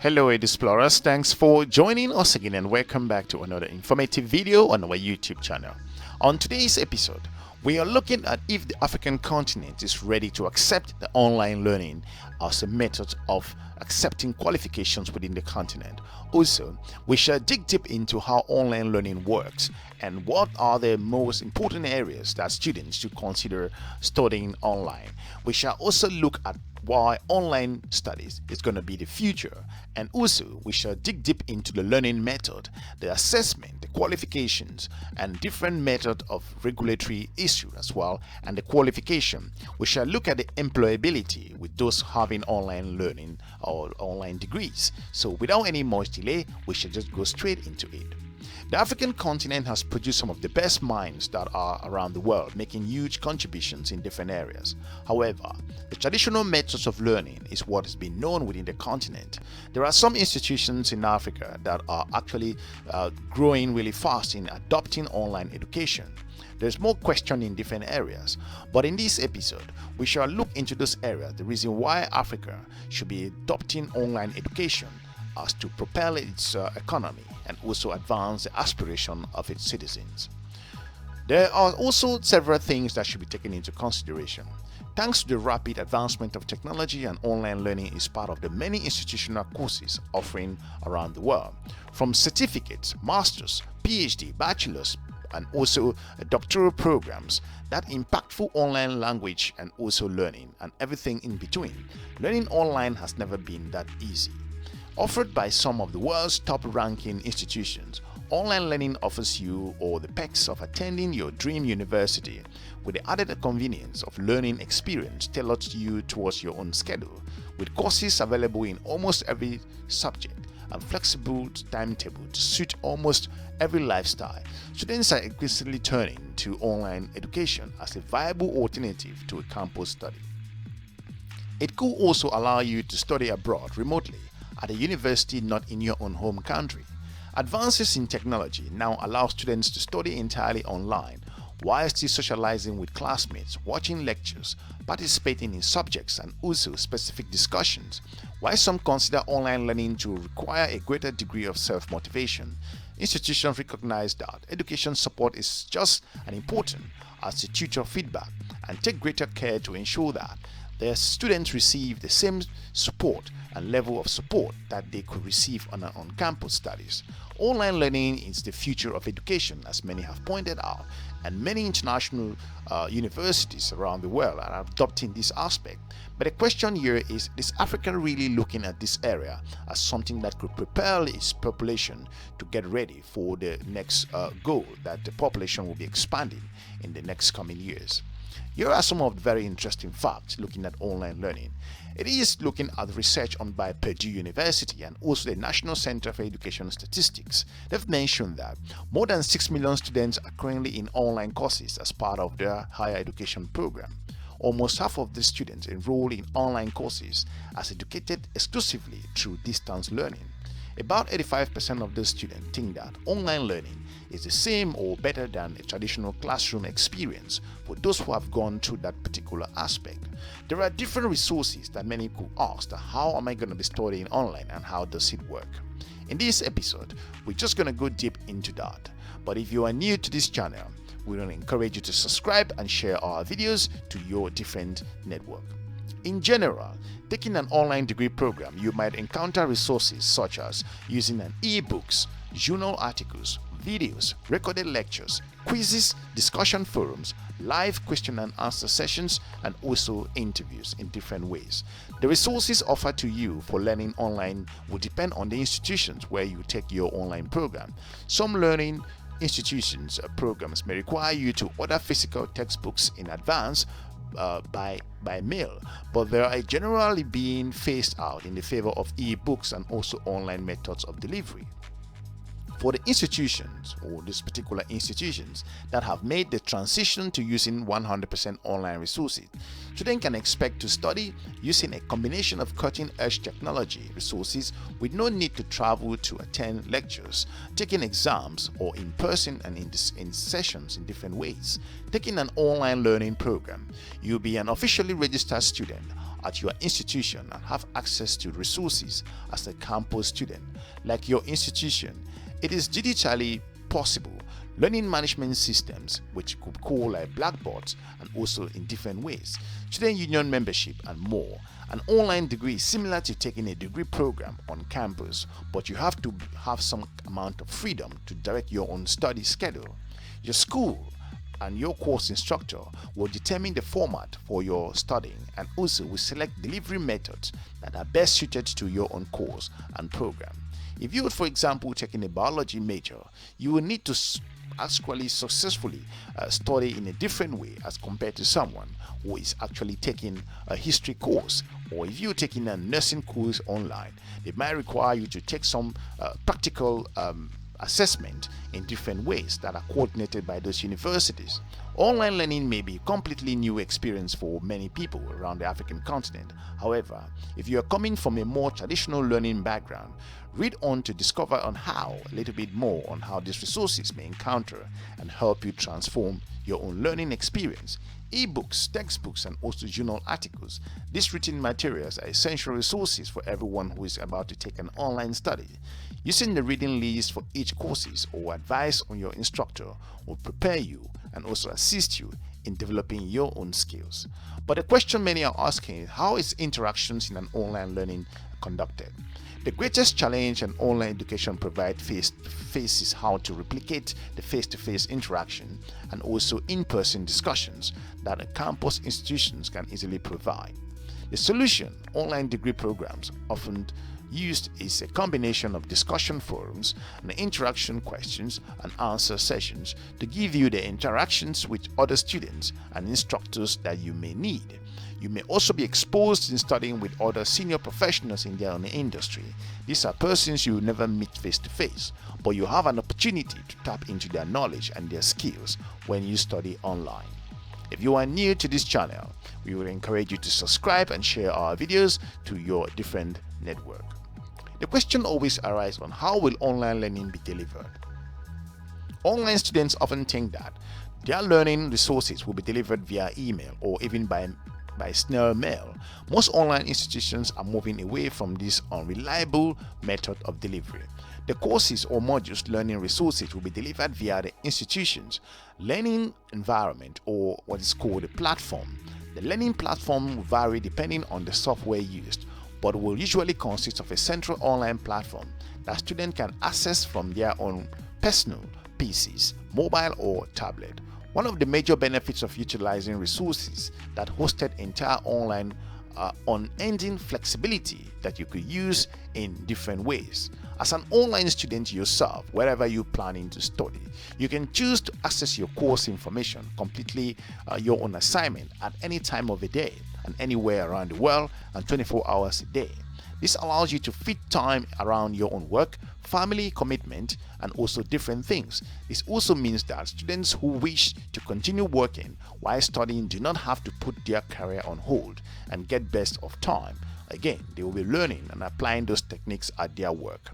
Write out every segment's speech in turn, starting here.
Hello Explorers, thanks for joining us again and welcome back to another informative video on our YouTube channel. On today's episode, we are looking at if the African continent is ready to accept the online learning as a method of accepting qualifications within the continent. Also, we shall dig deep into how online learning works and what are the most important areas that students should consider studying online. We shall also look at why online studies is going to be the future, and also we shall dig deep into the learning method, the assessment, the qualifications, and different method of regulatory issue as well, and the qualification. We shall look at the employability with those having online learning or online degrees. So without any much delay, we shall just go straight into it. The African continent has produced some of the best minds that are around the world, making huge contributions in different areas. However, the traditional methods of learning is what has been known within the continent. There are some institutions in Africa that are actually growing really fast in adopting online education. There's more question in different areas, but in this episode, we shall look into those areas, the reason why Africa should be adopting online education as to propel its economy and also advance the aspiration of its citizens. There are also several things that should be taken into consideration. Thanks to the rapid advancement of technology, and online learning is part of the many institutional courses offering around the world, from certificates, masters, PhD, bachelor's, and also doctoral programs. That impactful online language and also learning and everything in between. Learning online has never been that easy. Offered by some of the world's top-ranking institutions, online learning offers you all the perks of attending your dream university with the added convenience of learning experience tailored to you towards your own schedule, with courses available in almost every subject and flexible timetable to suit almost every lifestyle. Students are increasingly turning to online education as a viable alternative to a campus study. It could also allow you to study abroad remotely at a university not in your own home country. Advances in technology now allow students to study entirely online while still socializing with classmates, watching lectures, participating in subjects and also specific discussions. While some consider online learning to require a greater degree of self-motivation, institutions recognize that education support is just as important as the tutor feedback and take greater care to ensure that their students receive the same support and level of support that they could receive on on-campus studies. Online learning is the future of education, as many have pointed out, and many international universities around the world are adopting this aspect. But the question here is Africa really looking at this area as something that could propel its population to get ready for the next goal that the population will be expanding in the next coming years? Here are some of the very interesting facts looking at online learning. It is looking at research on by Purdue University and also the National Center for Education Statistics. They've mentioned that more than 6 million students are currently in online courses as part of their higher education program. Almost half of the students enrolled in online courses are educated exclusively through distance learning. About 85% of those students think that online learning is the same or better than a traditional classroom experience for those who have gone through that particular aspect. There are different resources that many could ask, how am I going to be studying online and how does it work? In this episode, we're just going to go deep into that. But if you are new to this channel, we want to encourage you to subscribe and share our videos to your different network. In general, taking an online degree program, you might encounter resources such as using an e-books, journal articles, videos, recorded lectures, quizzes, discussion forums, live question and answer sessions, and also interviews in different ways. The resources offered to you for learning online will depend on the institutions where you take your online program. Some learning institutions programs may require you to order physical textbooks in advance by mail, but they are generally being phased out in the favor of e-books and also online methods of delivery. For the institutions or these particular institutions that have made the transition to using 100% online resources, Students can expect to study using a combination of cutting-edge technology resources with no need to travel to attend lectures, taking exams or in person and in sessions in different ways. Taking an online learning program, you'll be an officially registered student at your institution and have access to resources as a campus student. Like your institution, it is digitally possible. Learning management systems, which could call like blackboards, and also in different ways, student union membership and more. An online degree is similar to taking a degree program on campus, but you have to have some amount of freedom to direct your own study schedule. Your school and your course instructor will determine the format for your studying and also will select delivery methods that are best suited to your own course and program. If you would, for example, taking a biology major, you will need to actually successfully study in a different way as compared to someone who is actually taking a history course, or if you're taking a nursing course online, they might require you to take some practical assessment in different ways that are coordinated by those universities. Online learning may be a completely new experience for many people around the African continent. However, if you are coming from a more traditional learning background, read on to discover a little bit more on how these resources may encounter and help you transform your own learning experience. E-books, textbooks, and also journal articles. These written materials are essential resources for everyone who is about to take an online study. Using the reading list for each courses or advice on your instructor will prepare you and also assist you in developing your own skills. But the question many are asking is, how is interactions in an online learning conducted? The greatest challenge an online education provides face-to-face is how to replicate the face-to-face interaction and also in-person discussions that a campus institutions can easily provide. The solution, online degree programs often used, is a combination of discussion forums and interaction questions and answer sessions to give you the interactions with other students and instructors that you may need. You may also be exposed in studying with other senior professionals in their own industry. These are persons you will never meet face to face, but you have an opportunity to tap into their knowledge and their skills when you study online. If you are new to this channel, we would encourage you to subscribe and share our videos to your different network. The question always arises on how will online learning be delivered. Online students often think that their learning resources will be delivered via email or even by snail mail. Most online institutions are moving away from this unreliable method of delivery. The courses or modules learning resources will be delivered via the institution's learning environment, or what is called a platform. The learning platform will vary depending on the software used, but will usually consist of a central online platform that students can access from their own personal PCs, mobile or tablet. One of the major benefits of utilizing resources that hosted entire online are unending flexibility that you could use in different ways. As an online student yourself, wherever you're planning to study, you can choose to access your course information, completely your own assignment at any time of the day and anywhere around the world, and 24 hours a day. This allows you to fit time around your own work, family commitment, and also different things. This also means that students who wish to continue working while studying do not have to put their career on hold and get best of time. Again, they will be learning and applying those techniques at their work.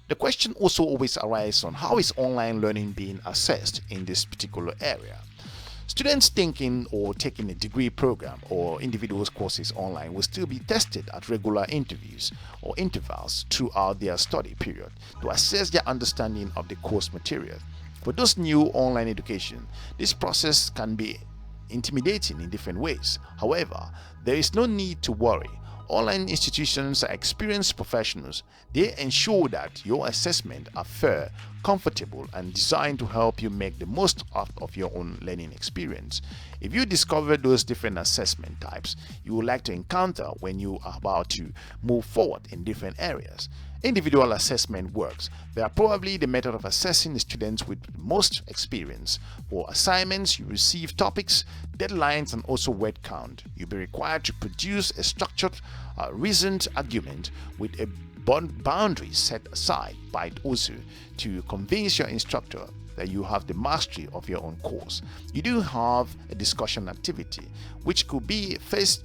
The question also always arises on how is online learning being assessed in this particular area. Students thinking or taking a degree program or individual courses online will still be tested at regular interviews or intervals throughout their study period to assess their understanding of the course material. For those new online education, this process can be intimidating in different ways. However, there is no need to worry. Online institutions are experienced professionals. They ensure that your assessments are fair, comfortable, and designed to help you make the most out of your own learning experience. If you discover those different assessment types you would like to encounter when you are about to move forward in different areas, individual assessment works. They are probably the method of assessing the students with most experience. For assignments, you receive topics, deadlines, and also word count. You'll be required to produce a structured, reasoned argument with a boundaries set aside by it also to convince your instructor that you have the mastery of your own course. You do have a discussion activity, which could be a first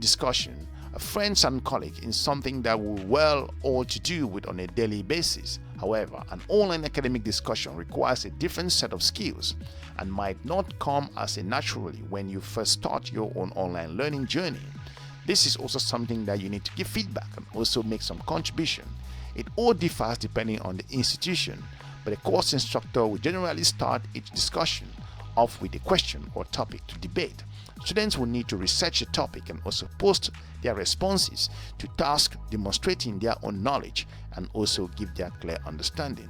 discussion, friends and colleagues in something that will well all to do with on a daily basis. However, an online academic discussion requires a different set of skills and might not come as a naturally when you first start your own online learning journey. This is also something that you need to give feedback and also make some contribution. It all differs depending on the institution, but a course instructor will generally start each discussion off with a question or topic to debate. Students will need to research the topic and also post their responses to tasks demonstrating their own knowledge and also give their clear understanding.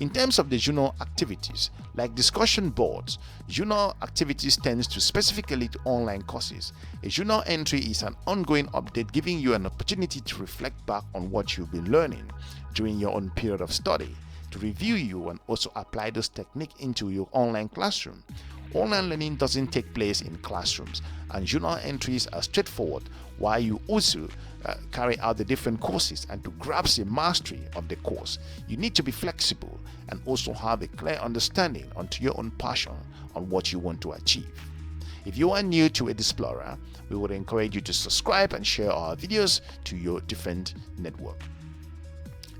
In terms of the journal activities, like discussion boards, journal activities tends to specifically to online courses. A journal entry is an ongoing update giving you an opportunity to reflect back on what you've been learning during your own period of study, to review you and also apply those techniques into your online classroom. Online learning doesn't take place in classrooms, and journal entries are straightforward while you also carry out the different courses. And to grasp the mastery of the course, you need to be flexible and also have a clear understanding onto your own passion on what you want to achieve. If you are new to Explorer, we would encourage you to subscribe and share our videos to your different network.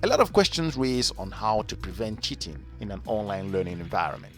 A lot of questions raised on how to prevent cheating in an online learning environment.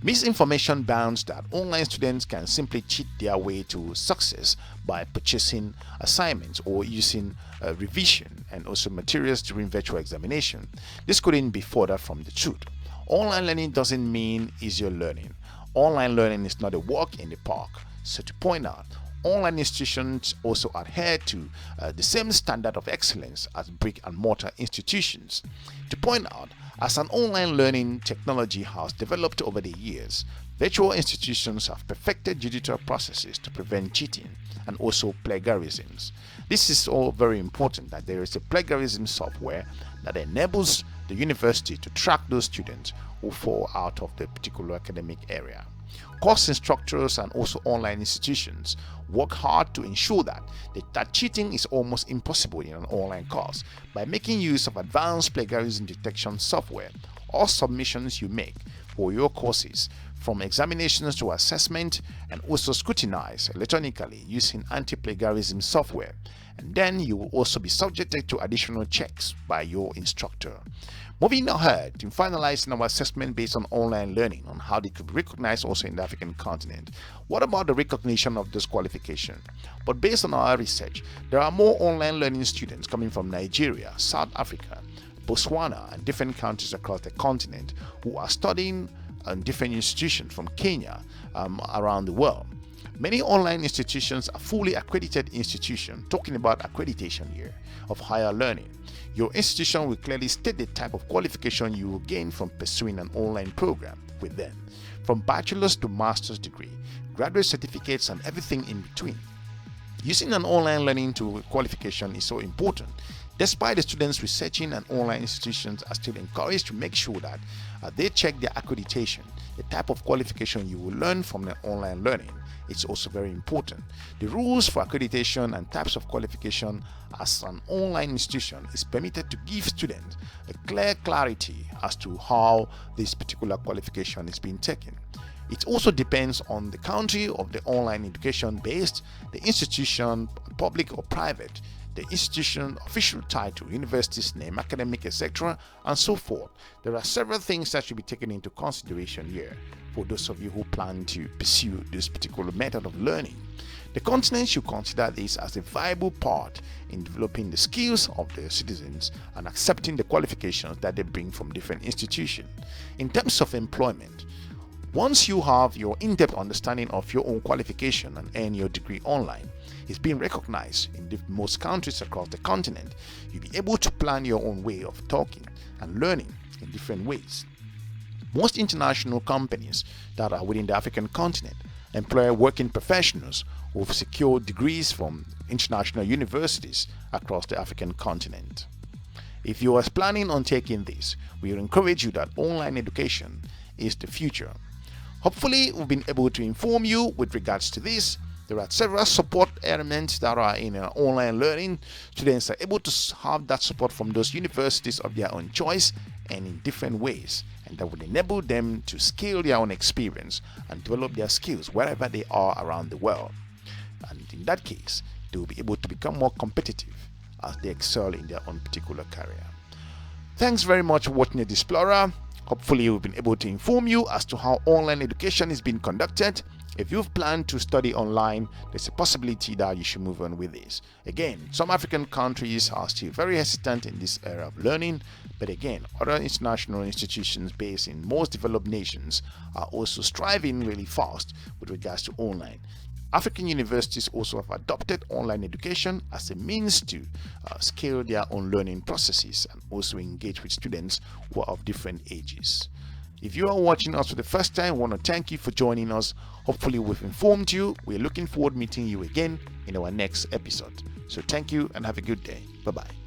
Misinformation bounds that online students can simply cheat their way to success by purchasing assignments or using revision and also materials during virtual examination. This couldn't be further from the truth. Online learning doesn't mean easier learning. Online learning is not a walk in the park. So to point out, online institutions also adhere to the same standard of excellence as brick and mortar institutions. To point out, as an online learning technology has developed over the years, virtual institutions have perfected digital processes to prevent cheating and also plagiarisms. This is all very important, that there is a plagiarism software that enables the university to track those students who fall out of the particular academic area. Course instructors and also online institutions work hard to ensure that cheating is almost impossible in an online course by making use of advanced plagiarism detection software. All submissions you make for your courses, from examinations to assessment, and also scrutinized electronically using anti-plagiarism software, and then you will also be subjected to additional checks by your instructor. Moving ahead to finalizing our assessment based on online learning on how they could be recognized also in the African continent. What about the recognition of this qualification? But based on our research, there are more online learning students coming from Nigeria, South Africa, Botswana, and different countries across the continent who are studying in different institutions from Kenya around the world. Many online institutions are fully accredited institutions, talking about accreditation here, of higher learning. Your institution will clearly state the type of qualification you will gain from pursuing an online program with them, from bachelor's to master's degree, graduate certificates, and everything in between. Using an online learning to qualification is so important. Despite the students researching, and online institutions are still encouraged to make sure that they check their accreditation. The type of qualification you will learn from the online learning is also very important. The rules for accreditation and types of qualification as an online institution is permitted to give students a clear clarity as to how this particular qualification is being taken. It also depends on the country of the online education based, the institution, public or private, the institution, official title, university's name, academic, etc., and so forth. There are several things that should be taken into consideration here for those of you who plan to pursue this particular method of learning. The continent should consider this as a viable part in developing the skills of their citizens and accepting the qualifications that they bring from different institutions. In terms of employment, once you have your in-depth understanding of your own qualification and earn your degree online, it's being recognized in most countries across the continent, you'll be able to plan your own way of talking and learning in different ways. Most international companies that are within the African continent employ working professionals who've secured degrees from international universities across the African continent. If you are planning on taking this, we encourage you that online education is the future. Hopefully, we've been able to inform you with regards to this. There are several support elements that are in online learning. Students are able to have that support from those universities of their own choice and in different ways, and that would enable them to scale their own experience and develop their skills wherever they are around the world. And in that case, they will be able to become more competitive as they excel in their own particular career. Thanks very much for watching the Explorer. Hopefully we've been able to inform you as to how online education is being conducted. If you've planned to study online, there's a possibility that you should move on with this. Again, some African countries are still very hesitant in this era of learning, but again, other international institutions based in most developed nations are also striving really fast with regards to online. African universities also have adopted online education as a means to scale their own learning processes and also engage with students who are of different ages. If you are watching us for the first time, I want to thank you for joining us. Hopefully we've informed you. We're looking forward to meeting you again in our next episode. So thank you and have a good day. Bye-bye.